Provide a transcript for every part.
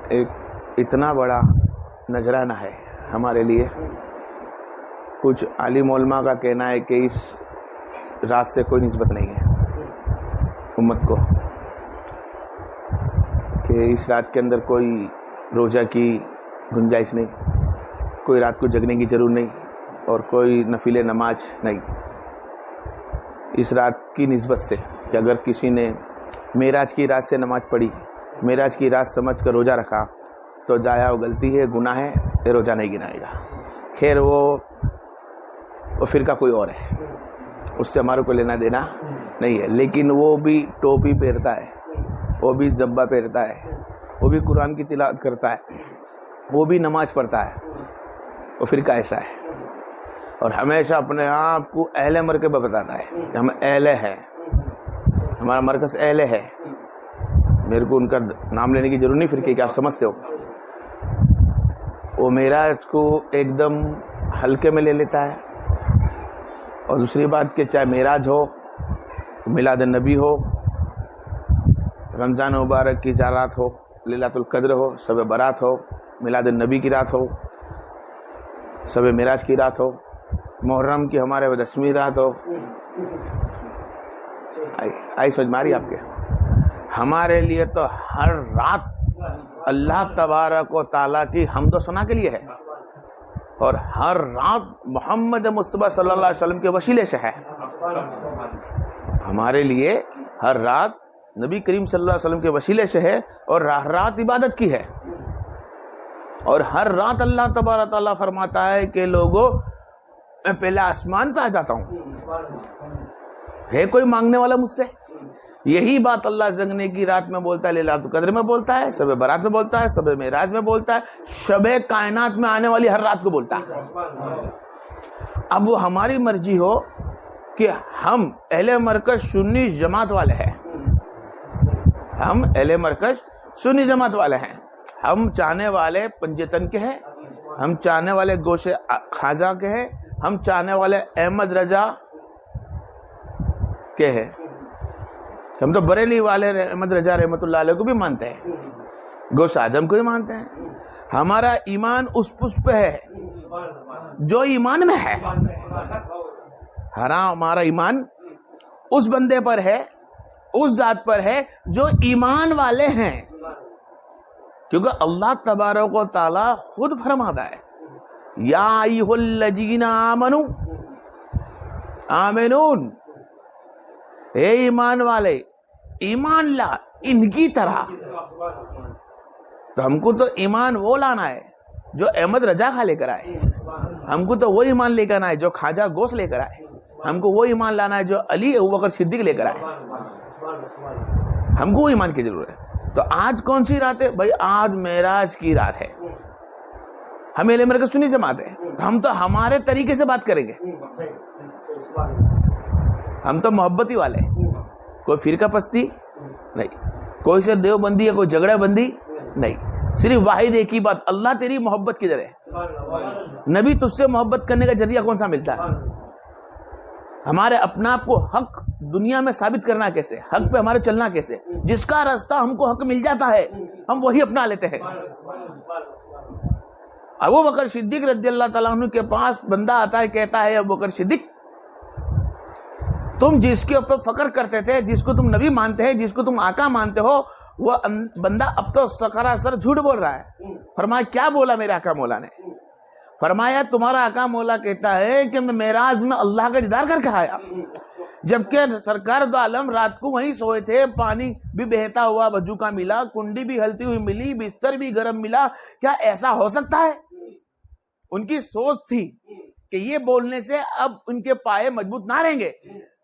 ایک اتنا بڑا نذرانہ ہے ہمارے لیے. کچھ عالم علماء کا کہنا ہے کہ اس رات سے کوئی نسبت نہیں ہے امت کو، کہ اس رات کے اندر کوئی روزہ کی گنجائش نہیں، کوئی رات کو جگنے کی ضرورت نہیں، اور کوئی نفل نماز نہیں. اس رات کی نسبت سے کہ اگر کسی نے معراج کی رات سے نماز پڑھی، معراج کی رات سمجھ کر روزہ رکھا تو ضائع و غلطی ہے، گناہ ہے، یہ روزہ نہیں گنائے گا. خیر وہ فرقہ کوئی اور ہے، اس سے ہمارے کو لینا دینا نہیں ہے. لیکن وہ بھی ٹوپی پہنتا ہے، وہ بھی زبہ پہنتا ہے، وہ بھی قرآن کی تلاوت کرتا ہے، وہ بھی نماز پڑھتا ہے. وہ فرقہ ایسا ہے، اور ہمیشہ اپنے آپ کو اہل مرکز بتاتا ہے کہ ہم اہل ہیں، ہمارا مرکز اہل ہے. میرے کو ان کا نام لینے کی ضرورت نہیں فرقے کہ آپ سمجھتے ہو. وہ معراج کو ایک دم ہلکے میں لے لیتا ہے. اور دوسری بات کہ چاہے معراج ہو، میلاد النبی ہو، رمضان مبارک کی رات ہو، لیلۃ القدر ہو، شب برات ہو، میلاد النبی کی رات ہو، شب معراج کی رات ہو، محرم کی ہمارے 10ویں رات ہو، آئی سمجھ ماری آپ کے. ہمارے لیے تو ہر رات اللہ تبارک و تعالیٰ کی حمد و ثنا کے لیے ہے، اور ہر رات محمد مصطفیٰ صلی اللہ علیہ وسلم کے وسیلے سے ہے. ہمارے لیے ہر رات نبی کریم صلی اللہ علیہ وسلم کے وسیلے سے ہے، اور ہر رات عبادت کی ہے. اور ہر رات اللہ تبارک تعالیٰ فرماتا ہے کہ لوگوں میں پہلے آسمان پہ آ جاتا ہوں، ہے کوئی مانگنے والا مجھ سے؟ یہی بات اللہ جگنے کی رات میں بولتا ہے، لیلۃ القدر میں بولتا ہے، شب برات میں بولتا ہے، شب معراج میں بولتا ہے، شب کائنات میں آنے والی ہر رات کو بولتا ہے. اب وہ ہماری مرضی ہو کہ ہم اہل مرکز سنی جماعت والے ہیں، ہم اہل مرکز سنی جماعت والے ہیں، ہم چاہنے والے پنجتن کے ہیں، ہم چاہنے والے گوشے خواجہ کے ہیں، ہم چاہنے والے احمد رضا کے ہیں. ہم تو بریلی والے احمد رضا رحمۃ اللہ علیہ کو بھی مانتے ہیں، گوش اعظم کو بھی مانتے ہیں. ہمارا ایمان اس پہ ہے جو ایمان میں ہے. ہمارا ایمان اس بندے پر ہے، اس ذات پر ہے جو ایمان والے ہیں. کیونکہ اللہ تبارک و تعالیٰ خود فرماتا ہے، یا ایھا الذین آمنوا آمنون، اے ایمان والے ایمان لا ان کی طرح. تو ہم کو تو ایمان وہ لانا ہے جو احمد رضا خان لے کر آئے، ہم کو تو وہ ایمان لے کر آنا ہے جو خواجہ غوث لے کر آئے، ہم کو وہ ایمان لانا ہے جو علی ابوبکر صدیق لے کر آئے. ہم کو وہ ایمان کی ضرورت ہے. تو آج کون سی رات ہے بھائی؟ آج معراج کی رات ہے. ہم اہل مرکز سنی جماعت ہے، ہم تو ہمارے طریقے سے بات کریں گے. ہم تو محبتی والے ہیں، کوئی فرقہ پستی نہیں، کوئی سے دیوبندی ہے، کوئی جھگڑا بندی نہیں. صرف واحد ایک ہی بات، اللہ تیری محبت کدھر ہے؟ نبی تجھ سے محبت کرنے کا ذریعہ کون سا ملتا ہے؟ ہمارے اپنا آپ کو حق دنیا میں ثابت کرنا کیسے، حق پہ ہمارے چلنا کیسے؟ جس کا راستہ ہم کو حق مل جاتا ہے ہم وہی اپنا لیتے ہیں. ابوبکر صدیق رضی اللہ تعالیٰ عنہ کے پاس بندہ آتا ہے، کہتا ہے ابوبکر صدیق تم جس کے اوپر فخر کرتے تھے، جس کو تم نبی مانتے ہیں، جس کو تم آقا مانتے ہو، وہ بندہ اب تو سراسر جھوٹ بول رہا ہے. فرمایا کیا بولا میرے آقا مولا نے؟ فرمایا تمہارا آقا مولا کہتا ہے کہ میں معراج میں اللہ کا دیدار کر کے آیا، جبکہ سرکار دو عالم رات کو وہیں سوئے تھے، پانی بھی بہتا ہوا وضو کا ملا، کنڈی بھی ہلتی ہوئی ملی، بستر بھی گرم ملا. کیا ایسا ہو سکتا ہے؟ ان کی سوچ تھی کہ یہ بولنے سے اب ان کے پائے مضبوط نہ رہیں گے.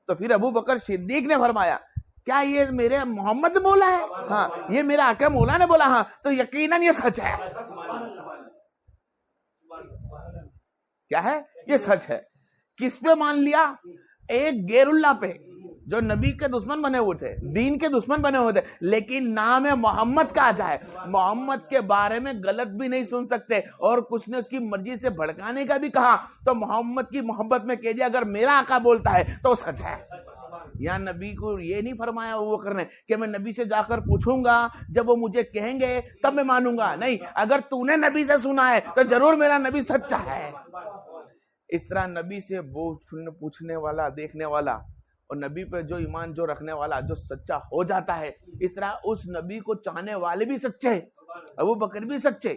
تو پھر ابو بکر صدیق نے فرمایا کیا یہ میرے محمد مولا ہے؟ ہاں. یہ میرا آقا مولا نے بولا؟ ہاں. تو یقیناً یہ سچ ہے. کیا ہے؟ یہ سچ ہے. کس پہ مان لیا؟ ایک غیر اللہ پہ، جو نبی کے دشمن بنے ہوئے تھے، دین کے دشمن بنے ہوئے تھے، لیکن نام محمد کا آتا ہے. محمد کے بارے میں غلط بھی نہیں سن سکتے، اور کچھ نے اس کی مرضی سے بھڑکانے کا بھی کہا تو محمد کی محبت میں کہہ دیا اگر میرا آقا بولتا ہے تو سچ ہے. یہاں نبی کو یہ نہیں فرمایا وہ کرنے کہ میں نبی سے جا کر پوچھوں گا، جب وہ مجھے کہیں گے تب میں مانوں گا. نہیں، اگر تو نے نبی سے سنا ہے تو ضرور میرا نبی سچا ہے. اس طرح نبی سے پوچھنے والا، دیکھنے والا، اور نبی پہ جو ایمان جو رکھنے والا جو سچا ہو جاتا ہے، اس طرح اس نبی کو چاہنے والے بھی سچے، ابو بکر بھی سچے،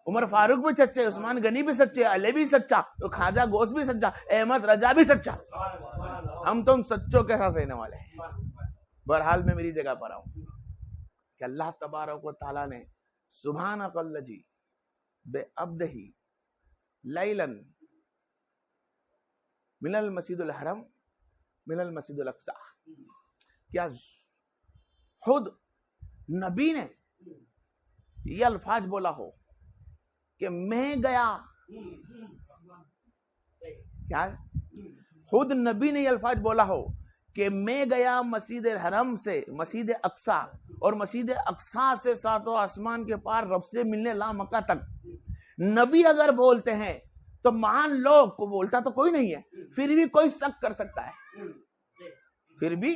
عمر فاروق بھی سچے، عثمان غنی بھی سچے، علی بھی سچا، خواجہ غوث بھی سچا، احمد رضا بھی سچا. ہم تو ان سچوں کے ساتھ رہنے والے ہیں. بہرحال میں میری جگہ پر آؤں کہ اللہ تبارک و تعالیٰ نے سبحانک الذی بعبدہ لیلا من المسجد الحرام من المسجد الاقصی، کیا خود نبی نے یہ الفاظ بولا ہو کہ میں گیا، کیا خود نبی نے یہ الفاظ بولا ہو کہ میں گیا مسجد حرم سے مسجد اقصی، اور مسجد اقصی سے ساتوں آسمان کے پار رب سے ملنے لا مکہ تک. نبی اگر بولتے ہیں تو مان لو، کو بولتا تو کوئی نہیں ہے، پھر بھی کوئی شک کر سکتا ہے، پھر بھی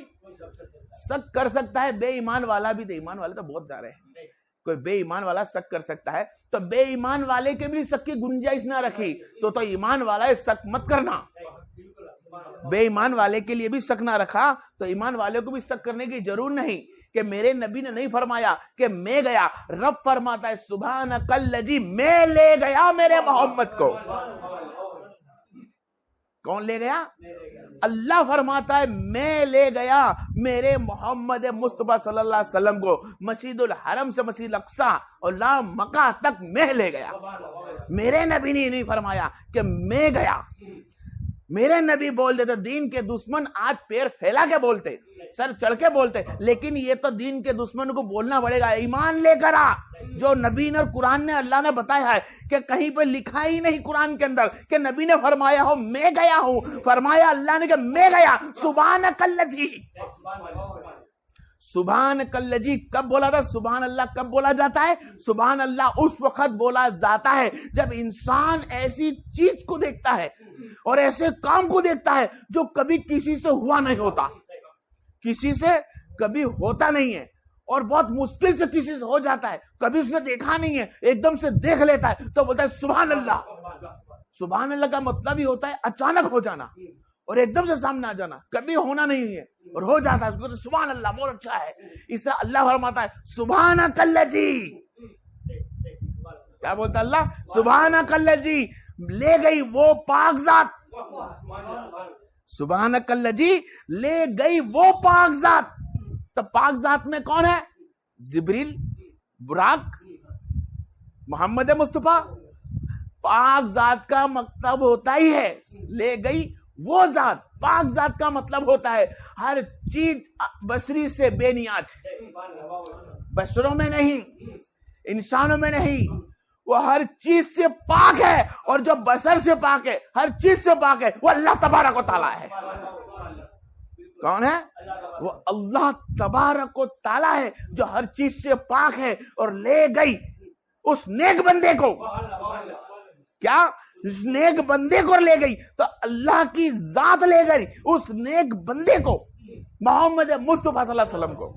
شک کر سکتا ہے. بے ایمان والا بھی، بے ایمان والے تو بہت زیادہ ہیں، کوئی بے ایمان والا شک کر سکتا ہے، تو بے ایمان والے کے بھی شک کی گنجائش نہ رکھی تو ایمان والا شک مت کرنا. بے ایمان والے کے لیے بھی شک نہ رکھا تو ایمان والے کو بھی شک کرنے کی ضرور نہیں کہ میرے نبی نے نہیں فرمایا کہ میں گیا. رب فرماتا ہے سبحانک الذی، میں لے گیا میرے محمد کو. کون لے گیا؟ اللہ فرماتا ہے میں لے گیا میرے محمد مصطفیٰ صلی اللہ علیہ وسلم کو مسجد الحرم سے مسجد الاقصی اور لا مکہ تک میں لے گیا. میرے نبی نے نہیں فرمایا کہ میں گیا. میرے نبی بول دیتے، دین کے دشمن آج پیر پھیلا کے بولتے، سر چڑھ کے بولتے، لیکن یہ تو دین کے دشمن کو بولنا پڑے گا ایمان لے کر آ. جو نبی نے اور قرآن نے اللہ نے بتایا ہے کہ کہیں پہ لکھا ہی نہیں قرآن کے اندر کہ نبی نے فرمایا ہو میں گیا ہوں، فرمایا اللہ نے کہ میں گیا. سبحانک الذی، سبحانک الذی کب بولا تھا؟ سبحان اللہ کب بولا جاتا ہے؟ سبحان اللہ اس وقت بولا جاتا ہے جب انسان ایسی چیز کو دیکھتا ہے اور ایسے کام کو دیکھتا ہے جو کبھی کسی سے ہوا نہیں ہوتا، کسی سے کبھی ہوتا نہیں ہے، اور بہت مشکل سے کسی سے ہو جاتا ہے، کبھی اس نے دیکھا نہیں ہے، ایک دم سے دیکھ لیتا ہے تو بولتا ہے سبحان اللہ. سبحان اللہ کا مطلب ہی ہوتا ہے اچانک ہو جانا اور ایک دم سے سامنے آ جانا، کبھی ہونا نہیں ہے اور ہو جاتا ہے، اس کو تو سبحان اللہ بہت اچھا ہے. اس طرح اللہ فرماتا ہے سبحانک الذی، کیا بولتا اللہ؟ سبحانک الذی، لے گئی وہ پاک ذات. سبحانک الذی، لے گئی وہ پاک ذات. تو پاک ذات میں کون ہے؟ جبریل، براق، محمد مصطفیٰ. پاک ذات کا مطلب ہوتا ہی ہے لے گئی وہ ذات. پاک ذات کا مطلب ہوتا ہے ہر چیز بشری سے بے نیاز، بشروں میں نہیں، انسانوں میں نہیں، وہ ہر چیز سے پاک ہے. اور جو بشر سے پاک ہے، ہر چیز سے پاک ہے، وہ اللہ تبارک و تعالیٰ ہے. کون ہے وہ؟ اللہ تبارک و تعالیٰ ہے جو ہر چیز سے پاک ہے اور لے گئی اس نیک بندے کو. کیا؟ اس نیک بندے کو لے گئی. تو اللہ کی ذات لے گئی اس نیک بندے کو، محمد مصطفیٰ صلی اللہ علیہ وسلم کو.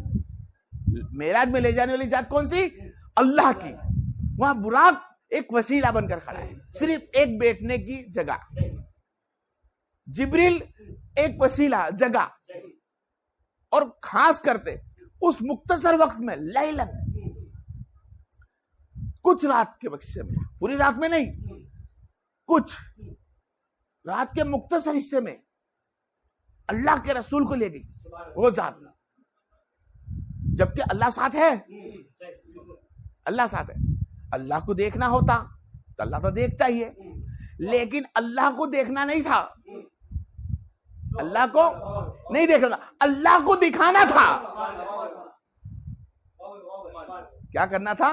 معراج میں لے جانے والی ذات کون سی؟ اللہ کی. وہاں براق ایک وسیلہ بن کر کھڑا ہے، صرف ایک بیٹھنے کی جگہ. جبریل ایک وسیلہ جگہ. اور خاص کرتے اس مختصر وقت میں لیلن، کچھ رات کے بخشے میں، پوری رات میں نہیں، کچھ رات کے مختصر حصے میں اللہ کے رسول کو لے گئی وہ ذات. جبکہ اللہ ساتھ ہے، اللہ ساتھ ہے. اللہ کو دیکھنا ہوتا تو اللہ تو دیکھتا ہی ہے، لیکن اللہ کو دیکھنا نہیں تھا، اللہ کو نہیں دیکھنا، اللہ کو دکھانا تھا. کیا کرنا تھا؟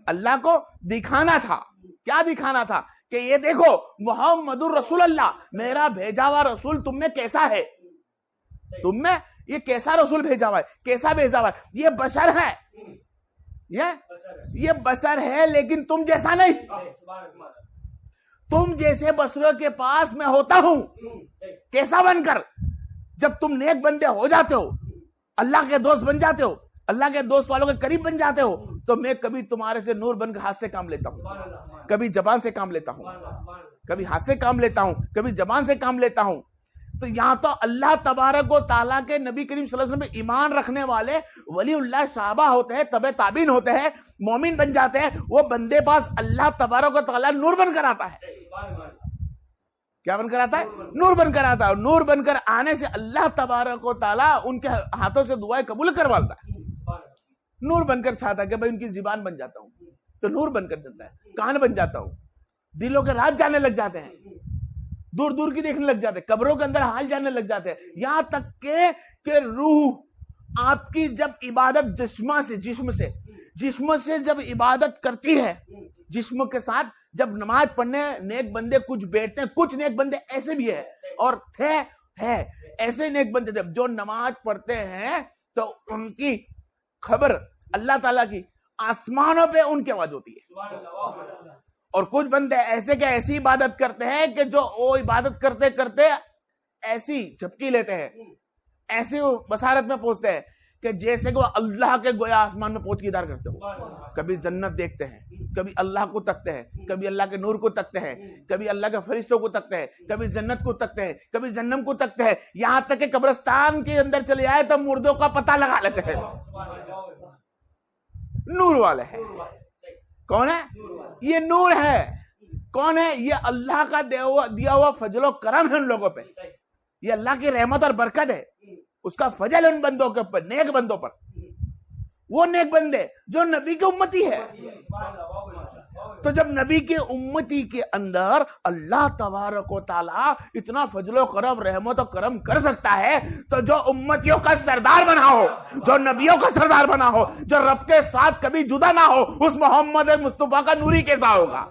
اللہ کو دکھانا تھا. کیا دکھانا تھا؟ کہ یہ دیکھو محمد الرسول اللہ، میرا بھیجا ہوا رسول تم میں کیسا ہے، تم میں یہ کیسا رسول بھیجا ہوا ہے، کیسا بھیجا ہوا ہے. یہ بشر ہے، یہ بشر ہے لیکن تم جیسا نہیں. تم جیسے بشروں کے پاس میں ہوتا ہوں، کیسا بن کر؟ جب تم نیک بندے ہو جاتے ہو، اللہ کے دوست بن جاتے ہو، اللہ کے دوست والوں کے قریب بن جاتے ہو، تو میں کبھی تمہارے سے نور بن کے ہاتھ سے کام لیتا ہوں، کبھی زبان سے کام لیتا ہوں، کبھی ہاتھ سے کام لیتا ہوں، کبھی زبان سے کام لیتا ہوں. تو یہاں تو اللہ تبارک و تعالیٰ کے نبی کریم صلی اللہ علیہ وسلم میں ایمان رکھنے والے ولی اللہ صحابہ ہوتے ہیں، تبع تابعین ہوتے ہیں، مومن بن جاتے ہیں. وہ بندے پاس اللہ تبارک و تعالیٰ نور بن کر آتا ہے. کیا بن کر آتا ہے؟ نور بن کر آتا ہے. اور نور بن کر آنے سے اللہ تبارک و تعالیٰ ان کے ہاتھوں سے دعائیں قبول کرواتا ہے. نور بن کر چھاتا ہے کہ بھائی ان کی زبان بن جاتا ہوں تو نور بن کر چلتا ہے، کان بن جاتا ہوں، دلوں کے راز جانے لگ جاتے ہیں، دور دور کی دیکھنے لگ جاتے ہیں، قبروں کے اندر حال جانے لگ جاتے ہیں. یہاں تک کہ روح آپ کی جب عبادت جسم سے جب عبادت کرتی ہے، جسم کے ساتھ جب نماز پڑھنے نیک بندے کچھ بیٹھتے ہیں. کچھ نیک بندے ایسے بھی ہیں اور ہے ایسے نیک بندے جب جو نماز پڑھتے ہیں تو ان کی خبر اللہ تعالیٰ کی آسمانوں پہ ان کی آواز ہوتی ہے. اور کچھ بندے ایسے کہ ایسی عبادت کرتے ہیں کہ جو وہ عبادت کرتے کرتے ایسی جھپکی لیتے ہیں، ایسی بصارت میں پہنچتے ہیں کہ جیسے کہ وہ اللہ کے گویا آسمان میں پہنچ کے ادار کرتے ہو. کبھی جنت دیکھتے ہیں، کبھی اللہ کو تکتے ہیں، کبھی اللہ کے نور کو تکتے ہیں، کبھی اللہ کے فرشتوں کو تکتے ہیں، کبھی جنت کو تکتے ہیں، کبھی جہنم کو تکتے ہیں. یہاں تک کہ قبرستان کے اندر چلے جائے تو مردوں کا پتہ لگا لیتے ہیں. نور والے ہیں. کون ہے یہ؟ نور ہے. کون ہے یہ؟ اللہ کا دیا ہوا فضل و کرم ہے ان لوگوں پہ. یہ اللہ کی رحمت اور برکت ہے، اس کا فضل ان بندوں کے اوپر، نیک بندوں پر. وہ نیک بندے جو نبی کی امتی ہے. تو جب نبی کی امتی کے اندر اللہ تبارک و تعالیٰ اتنا فضل و کرم، رحمت و کرم کر سکتا ہے، تو جو امتیوں کا سردار بنا ہو، جو نبیوں کا سردار بنا ہو، جو رب کے ساتھ کبھی جدا نہ ہو، اس محمد مصطفیٰ کا نوری کیسا ہوگا؟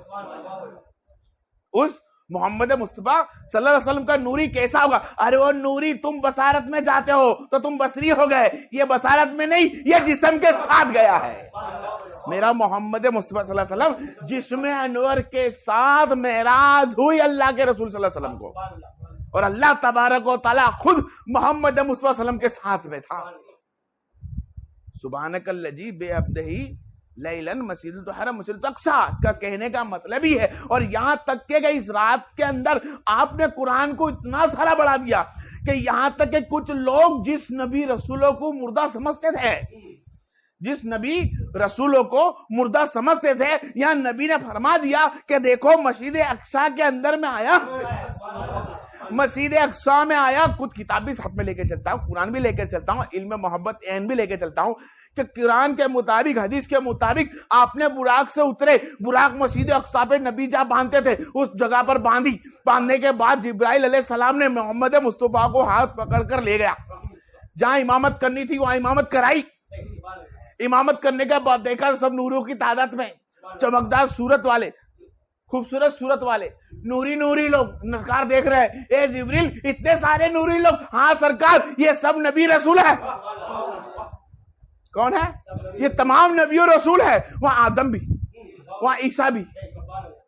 اس محمد مصطفیٰ صلی اللہ علیہ وسلم کا نوری کیسا ہوگا؟ ارے وہ نوری، تم بصارت میں جاتے ہو تو تم بصری ہو گئے، یہ بصارت میں نہیں، یہ جسم کے ساتھ گیا ہے. میرا محمد مصطفیٰ صلی اللہ علیہ وسلم جسم انور کے ساتھ معراج ہوئی اللہ کے رسول صلی اللہ علیہ وسلم کو، اور اللہ تبارک و تعالیٰ خود محمد مصطفیٰ صلی اللہ علیہ وسلم کے ساتھ میں تھا. سبحانک الذی بعبدہ لیلن مسجد الحرم مسجد الاقصی، اس کا کہنے کا مطلب ہی ہے. اور یہاں تک کہ اس رات کے اندر آپ نے قرآن کو اتنا سارا بڑھا دیا کہ یہاں تک کہ کچھ لوگ جس نبی رسولوں کو مردہ سمجھتے تھے، جس نبی رسولوں کو مردہ سمجھتے تھے، یہاں نبی نے فرما دیا کہ دیکھو مسجد اقصی کے اندر میں آیا، مسجد اقصی میں آیا. کچھ کتاب بھی ساتھ میں لے کے چلتا ہوں، قرآن بھی لے کے چلتا ہوں، علم محبت عین بھی لے کے چلتا ہوں کہ قرآن کے مطابق، حدیث کے مطابق آپ نے براق سے اترے، براق مسجد اقصی پہ نبی جہاں باندھتے تھے اس جگہ پر باندھی. باندھنے کے بعد جبرائیل علیہ السلام نے محمد مصطفیٰ کو ہاتھ پکڑ کر لے گیا، جہاں امامت کرنی تھی وہاں امامت کرائی. امامت کرنے کے بعد دیکھا سب نوروں کی تعداد میں، چمکدار صورت والے، خوبصورت صورت والے، نوری لوگ. سرکار دیکھ رہے ہیں، اے جبریل اتنے سارے نوری لوگ. ہاں سرکار یہ سب نبی رسول ہے. کون ہے؟ یہ تمام نبی و رسول ہے. وہاں آدم بھی، وہاں عیسیٰ بھی،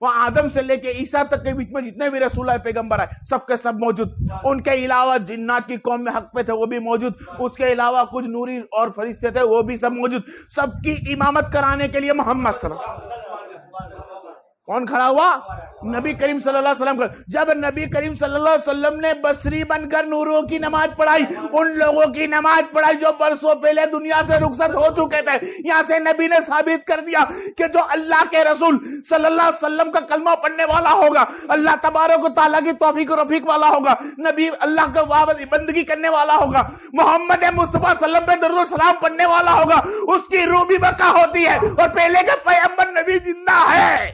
وہاں آدم سے لے کے عیسیٰ تک کے بیچ میں جتنے بھی رسول ہے، پیغمبر ہے، سب کے سب موجود. ان کے علاوہ جنات کی قوم میں حق پہ تھے وہ بھی موجود، اس کے علاوہ کچھ نوری اور فرشتے تھے وہ بھی سب موجود. سب کی امامت کرانے کے لیے محمد صلی اللہ علیہ وسلم کون کھڑا ہوا؟ نبی کریم صلی اللہ علیہ وسلم. جب نبی کریم صلی اللہ علیہ وسلم نے بصری بن کر نوروں کی نماز پڑھائی، ان لوگوں کی نماز پڑھائی جو برسوں پہلے دنیا سے رخصت ہو چکے تھے، یہاں سے نبی نے ثابت کر دیا کہ جو اللہ کے رسول صلی اللہ علیہ وسلم کا کلمہ پڑھنے والا ہوگا، اللہ تبارک و تعالیٰ کی توفیق و رفیق والا ہوگا، نبی اللہ کا بندگی کرنے والا ہوگا، محمد مصطفیٰ صلی اللہ علیہ وسلم پہ درود و سلام پڑھنے والا ہوگا، اس کی روح بھی بقا ہوتی ہے اور پہلے کا پیغمبر نبی زندہ ہے.